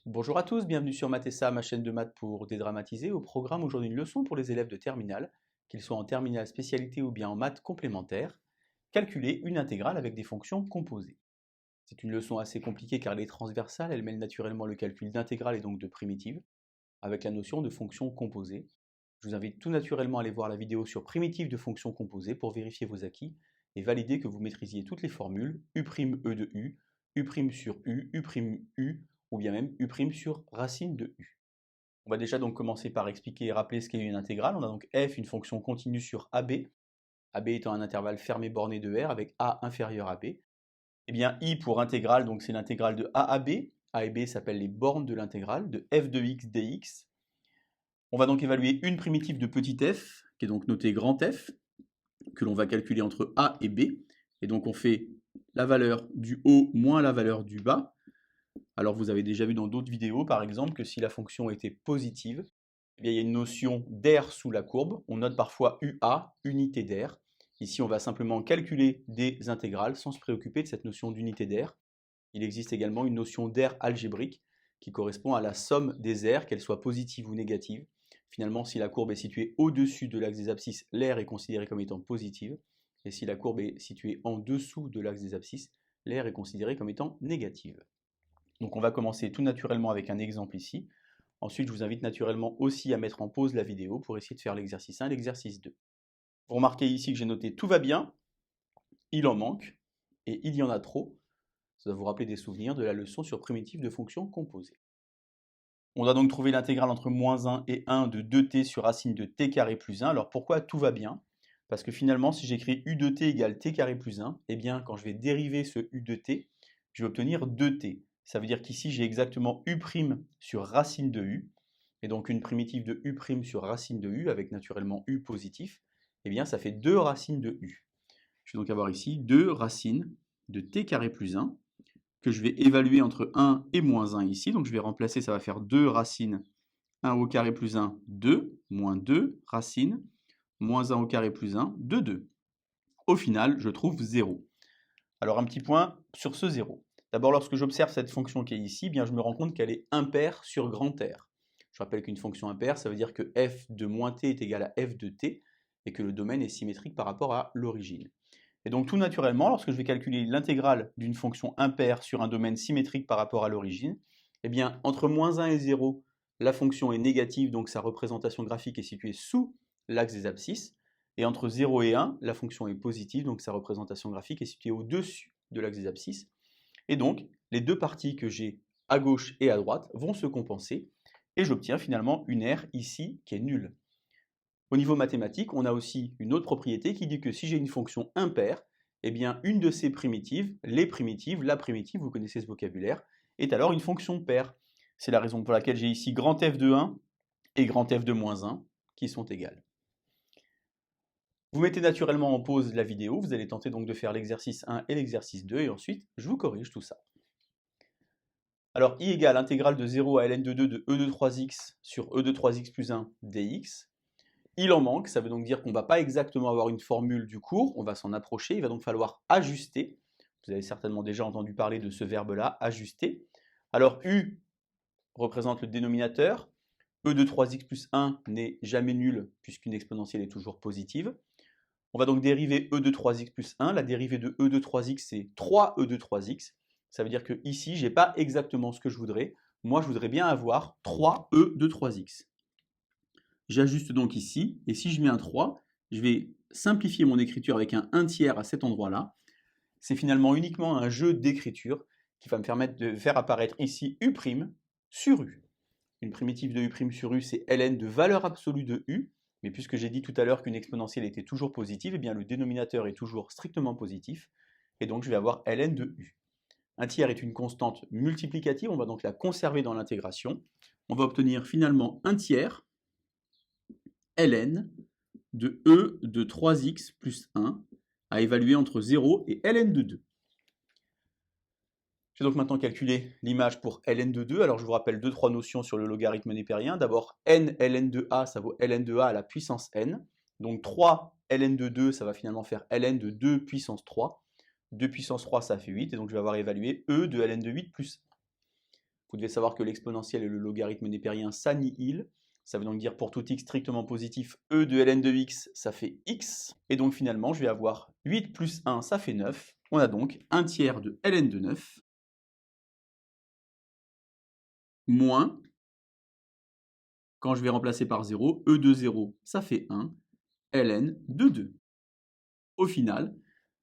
Bonjour à tous, bienvenue sur Mathessa, ma chaîne de maths pour dédramatiser. Au programme aujourd'hui une leçon pour les élèves de terminale, qu'ils soient en terminale spécialité ou bien en maths complémentaire. Calculer une intégrale avec des fonctions composées. C'est une leçon assez compliquée car elle est transversale, elle mêle naturellement le calcul d'intégrales et donc de primitives, avec la notion de fonctions composées. Je vous invite tout naturellement à aller voir la vidéo sur primitives de fonctions composées pour vérifier vos acquis et valider que vous maîtrisiez toutes les formules U', E de U, U' sur U, U', ou bien même U' sur racine de U. On va déjà donc commencer par expliquer et rappeler ce qu'est une intégrale. On a donc f, une fonction continue sur AB, AB étant un intervalle fermé borné de R avec A inférieur à B. Et bien I pour intégrale, donc c'est l'intégrale de A à B. A et B s'appellent les bornes de l'intégrale de f de x dx. On va donc évaluer une primitive de petit f, qui est donc notée grand F, que l'on va calculer entre A et B. Et donc on fait la valeur du haut moins la valeur du bas. Alors vous avez déjà vu dans d'autres vidéos par exemple que si la fonction était positive, eh bien, il y a une notion d'air sous la courbe. On note parfois UA, unité d'air. Ici on va simplement calculer des intégrales sans se préoccuper de cette notion d'unité d'air. Il existe également une notion d'air algébrique qui correspond à la somme des aires, qu'elles soient positives ou négatives. Finalement, si la courbe est située au-dessus de l'axe des abscisses, l'aire est considérée comme étant positive. Et si la courbe est située en dessous de l'axe des abscisses, l'aire est considérée comme étant négative. Donc on va commencer tout naturellement avec un exemple ici. Ensuite, je vous invite naturellement aussi à mettre en pause la vidéo pour essayer de faire l'exercice 1 et l'exercice 2. Vous remarquez ici que j'ai noté tout va bien, il en manque, et il y en a trop. Ça doit vous rappeler des souvenirs de la leçon sur primitive de fonctions composées. On doit donc trouver l'intégrale entre moins 1 et 1 de 2t sur racine de t carré plus 1. Alors pourquoi tout va bien? Parce que finalement, si j'écris u de t égale t carré plus 1, eh bien quand je vais dériver ce u de t, je vais obtenir 2t. Ça veut dire qu'ici, j'ai exactement u' sur racine de u, et donc une primitive de u' sur racine de u, avec naturellement u positif, eh bien ça fait 2 racines de u. Je vais donc avoir ici 2 racines de t carré plus 1, que je vais évaluer entre 1 et moins 1 ici. Donc je vais remplacer, ça va faire 2 racines 1 au carré plus 1, 2, moins 2 racines, moins 1 au carré plus 1, 2, 2. Au final, je trouve 0. Alors un petit point sur ce 0. D'abord, lorsque j'observe cette fonction qui est ici, bien, je me rends compte qu'elle est impaire sur grand R. Je rappelle qu'une fonction impaire, ça veut dire que f de moins t est égal à f de t, et que le domaine est symétrique par rapport à l'origine. Et donc tout naturellement, lorsque je vais calculer l'intégrale d'une fonction impaire sur un domaine symétrique par rapport à l'origine, eh bien entre moins 1 et 0, la fonction est négative, donc sa représentation graphique est située sous l'axe des abscisses, et entre 0 et 1, la fonction est positive, donc sa représentation graphique est située au-dessus de l'axe des abscisses. Et donc, les deux parties que j'ai à gauche et à droite vont se compenser, et j'obtiens finalement une aire ici qui est nulle. Au niveau mathématique, on a aussi une autre propriété qui dit que si j'ai une fonction impaire, eh bien une de ces primitives, les primitives, la primitive, vous connaissez ce vocabulaire, est alors une fonction paire. C'est la raison pour laquelle j'ai ici grand F de 1 et grand F de moins 1 qui sont égales. Vous mettez naturellement en pause la vidéo, vous allez tenter donc de faire l'exercice 1 et l'exercice 2 et ensuite je vous corrige tout ça. Alors I égale intégrale de 0 à ln de 2 de e de 3x sur e de 3x plus 1 dx. Il en manque, ça veut donc dire qu'on ne va pas exactement avoir une formule du cours, on va s'en approcher, il va donc falloir ajuster. Vous avez certainement déjà entendu parler de ce verbe-là, ajuster. Alors U représente le dénominateur, e de 3x plus 1 n'est jamais nul puisqu'une exponentielle est toujours positive. On va donc dériver e de 3x plus 1, la dérivée de e de 3x c'est 3e de 3x. Ça veut dire que ici, je n'ai pas exactement ce que je voudrais. Moi, je voudrais bien avoir 3e de 3x. J'ajuste donc ici, et si je mets un 3, je vais simplifier mon écriture avec un 1 tiers à cet endroit-là. C'est finalement uniquement un jeu d'écriture qui va me permettre de faire apparaître ici U' sur U. Une primitive de U' sur U, c'est ln de valeur absolue de U, mais puisque j'ai dit tout à l'heure qu'une exponentielle était toujours positive, eh bien le dénominateur est toujours strictement positif, et donc je vais avoir ln de U. Un tiers est une constante multiplicative, on va donc la conserver dans l'intégration. On va obtenir finalement un tiers ln de e de 3x plus 1 à évaluer entre 0 et ln de 2. Je vais donc maintenant calculer l'image pour ln de 2. Alors je vous rappelle 2-3 notions sur le logarithme népérien. D'abord, n ln de a, ça vaut ln de a à la puissance n. Donc 3 ln de 2, ça va finalement faire ln de 2 puissance 3. 2 puissance 3, ça fait 8. Et donc je vais avoir évalué e de ln de 8 plus 1. Vous devez savoir que l'exponentielle et le logarithme népérien s'annihilent. Ça veut donc dire pour tout x strictement positif, e de ln de x, ça fait x. Et donc finalement, je vais avoir 8 plus 1, ça fait 9. On a donc 1 tiers de ln de 9, moins, quand je vais remplacer par 0, e de 0, ça fait 1, ln de 2. Au final,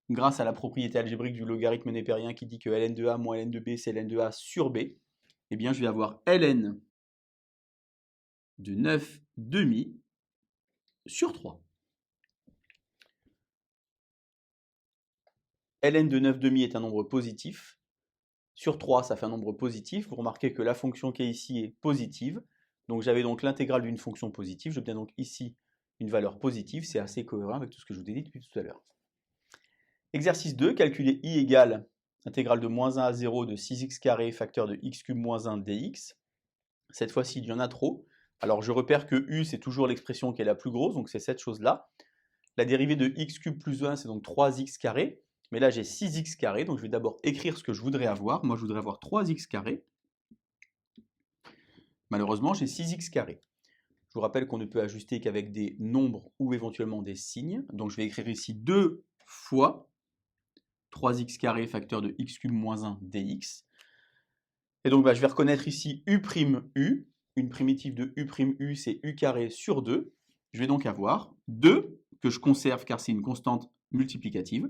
grâce à la propriété algébrique du logarithme népérien qui dit que ln de a moins ln de b, c'est ln de a sur b, eh bien je vais avoir ln de 9 demi sur 3. ln de 9 demi est un nombre positif. Sur 3, ça fait un nombre positif. Vous remarquez que la fonction qui est ici est positive. Donc j'avais donc l'intégrale d'une fonction positive. J'obtiens donc ici une valeur positive. C'est assez cohérent avec tout ce que je vous ai dit depuis tout à l'heure. Exercice 2, calculer i égale intégrale de moins 1 à 0 de 6x carré facteur de x cube moins 1 dx. Cette fois-ci, il y en a trop. Alors je repère que u, c'est toujours l'expression qui est la plus grosse, donc c'est cette chose-là. La dérivée de x cube plus 1, c'est donc 3x carré. Mais là, j'ai 6x carré, donc je vais d'abord écrire ce que je voudrais avoir. Moi, je voudrais avoir 3x carré. Malheureusement, j'ai 6x carré. Je vous rappelle qu'on ne peut ajuster qu'avec des nombres ou éventuellement des signes. Donc je vais écrire ici 2 fois 3x carré facteur de x cube moins 1 dx. Et donc je vais reconnaître ici u', une primitive de u', c'est u carré sur 2. Je vais donc avoir 2, que je conserve car c'est une constante multiplicative,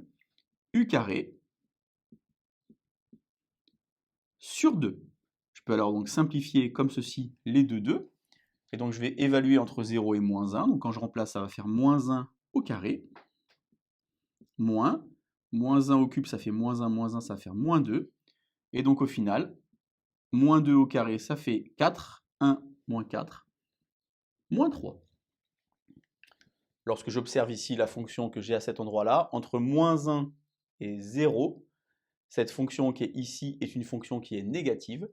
u carré sur 2. Je peux alors donc simplifier comme ceci les deux 2. Et donc je vais évaluer entre 0 et moins 1. Donc quand je remplace, ça va faire moins 1 au carré, moins 1 au cube, ça fait moins 1, ça va faire moins 2. Et donc au final, moins 2 au carré, ça fait 4, 1 moins 4, moins 3. Lorsque j'observe ici la fonction que j'ai à cet endroit-là, entre moins 1 et 0, cette fonction qui est ici est une fonction qui est négative.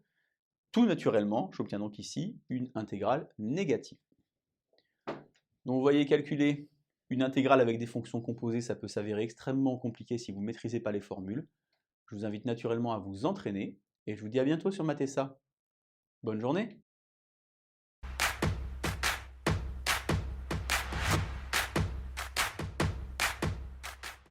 Tout naturellement, j'obtiens donc ici une intégrale négative. Donc vous voyez, calculer une intégrale avec des fonctions composées, ça peut s'avérer extrêmement compliqué si vous ne maîtrisez pas les formules. Je vous invite naturellement à vous entraîner et je vous dis à bientôt sur Mathessa. Bonne journée!